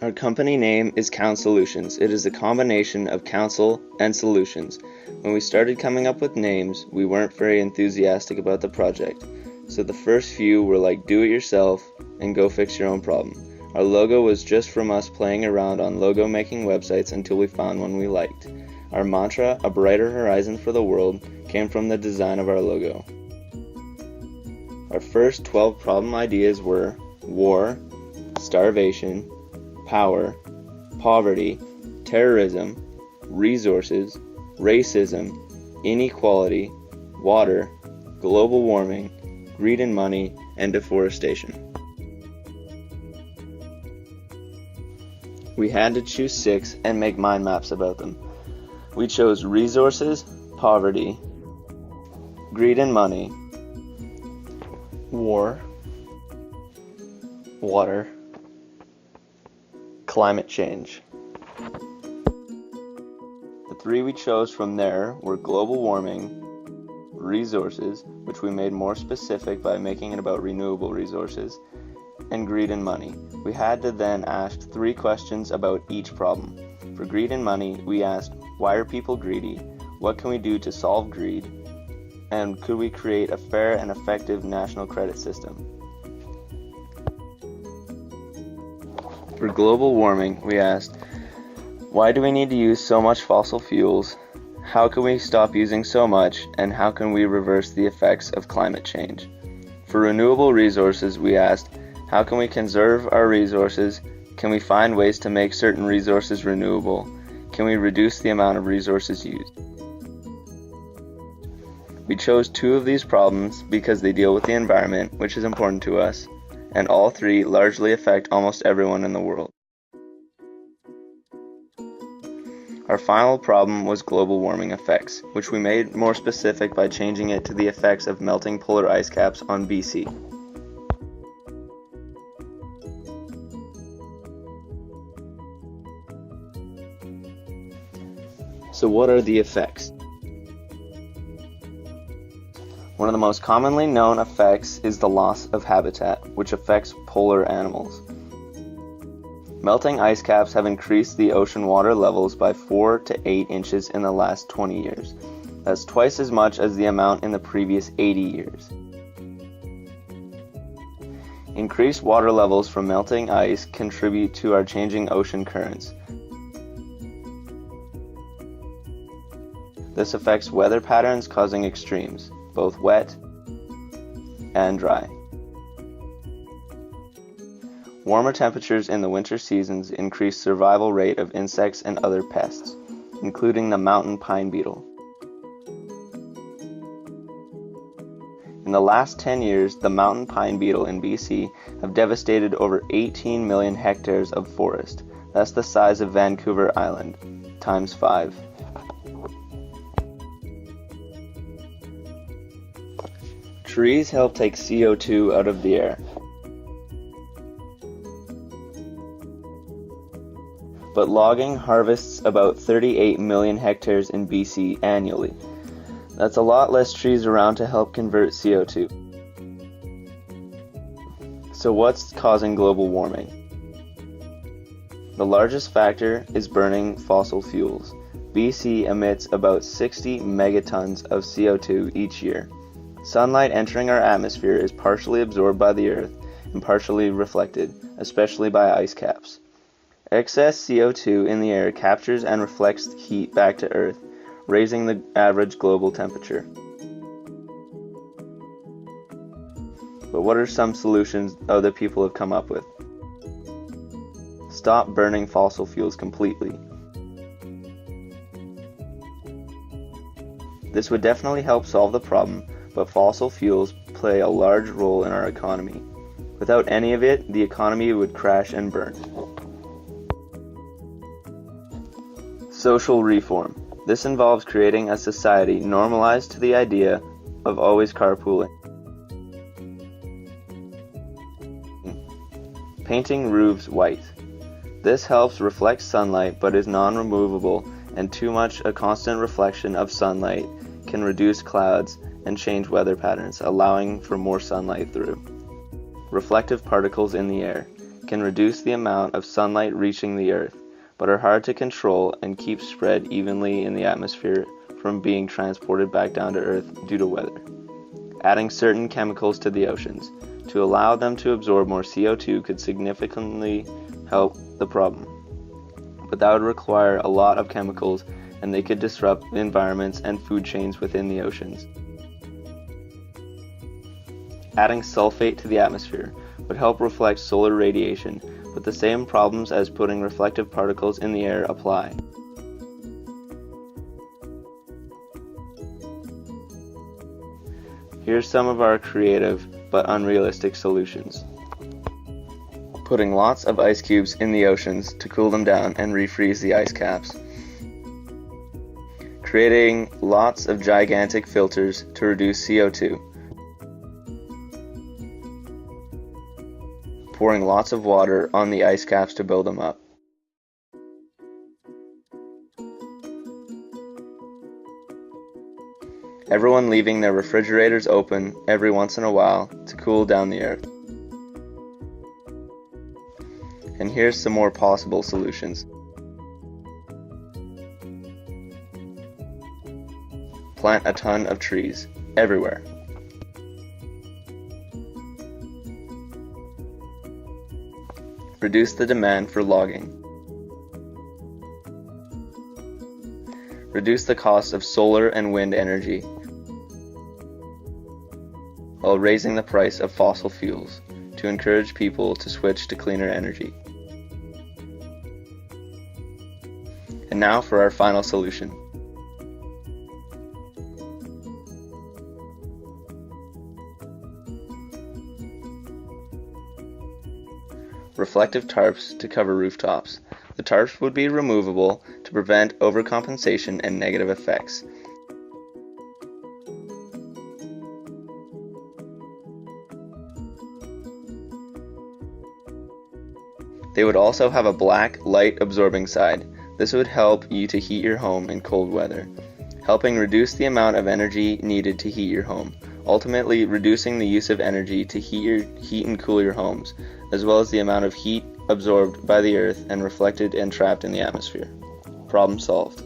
Our company name is Count Solutions. It is a combination of counsel and solutions. When we started coming up with names, we weren't very enthusiastic about the project. So the first few were like do it yourself and go fix your own problem. Our logo was just from us playing around on logo making websites until we found one we liked. Our mantra, a brighter horizon for the world, came from the design of our logo. Our first 12 problem ideas were war, starvation, power, poverty, terrorism, resources, racism, inequality, water, global warming, greed and money, and deforestation. We had to choose 6 and make mind maps about them. We chose resources, poverty, greed and money, war, water, climate change. The 3 we chose from there were global warming, resources, which we made more specific by making it about renewable resources, and greed and money. We had to then ask 3 questions about each problem. For greed and money, we asked, why are people greedy? What can we do to solve greed? And could we create a fair and effective national credit system? For global warming, we asked, why do we need to use so much fossil fuels? How can we stop using so much? And how can we reverse the effects of climate change? For renewable resources, we asked, how can we conserve our resources? Can we find ways to make certain resources renewable? Can we reduce the amount of resources used? We chose 2 of these problems because they deal with the environment, which is important to us, and all 3 largely affect almost everyone in the world. Our final problem was global warming effects, which we made more specific by changing it to the effects of melting polar ice caps on BC. So what are the effects? One of the most commonly known effects is the loss of habitat, which affects polar animals. Melting ice caps have increased the ocean water levels by 4 to 8 inches in the last 20 years. That's twice as much as the amount in the previous 80 years. Increased water levels from melting ice contribute to our changing ocean currents. This affects weather patterns, causing extremes, both wet and dry. Warmer temperatures in the winter seasons increase survival rate of insects and other pests, including the mountain pine beetle. In the last 10 years, the mountain pine beetle in BC have devastated over 18 million hectares of forest. That's the size of Vancouver Island, times 5. Trees help take CO2 out of the air. But logging harvests about 38 million hectares in BC annually. That's a lot less trees around to help convert CO2. So what's causing global warming? The largest factor is burning fossil fuels. BC emits about 60 megatons of CO2 each year. Sunlight entering our atmosphere is partially absorbed by the Earth and partially reflected, especially by ice caps. Excess CO2 in the air captures and reflects heat back to Earth, raising the average global temperature. But what are some solutions other people have come up with? Stop burning fossil fuels completely. This would definitely help solve the problem, but fossil fuels play a large role in our economy. Without any of it, the economy would crash and burn. Social reform. This involves creating a society normalized to the idea of always carpooling. Painting roofs white. This helps reflect sunlight but is non-removable, and too much a constant reflection of sunlight can reduce clouds and change weather patterns, allowing for more sunlight through. Reflective particles in the air. can reduce the amount of sunlight reaching the Earth, but are hard to control and keep spread evenly in the atmosphere from being transported back down to Earth due to weather. Adding certain chemicals to the oceans to allow them to absorb more CO2 could significantly help the problem, but that would require a lot of chemicals and they could disrupt the environments and food chains within the oceans. Adding sulfate to the atmosphere would help reflect solar radiation, but the same problems as putting reflective particles in the air apply. Here's some of our creative but unrealistic solutions. Putting lots of ice cubes in the oceans to cool them down and refreeze the ice caps. Creating lots of gigantic filters to reduce CO2. Pouring lots of water on the ice caps to build them up. Everyone leaving their refrigerators open every once in a while to cool down the Earth. And here's some more possible solutions. Plant a ton of trees everywhere. Reduce the demand for logging. Reduce the cost of solar and wind energy while raising the price of fossil fuels to encourage people to switch to cleaner energy. And now for our final solution. Reflective tarps to cover rooftops. The tarps would be removable to prevent overcompensation and negative effects. They would also have a black, light-absorbing side. This would help you to heat your home in cold weather, helping reduce the amount of energy needed to heat your home, ultimately reducing the use of energy to heat and cool your homes, as well as the amount of heat absorbed by the Earth and reflected and trapped in the atmosphere. Problem solved.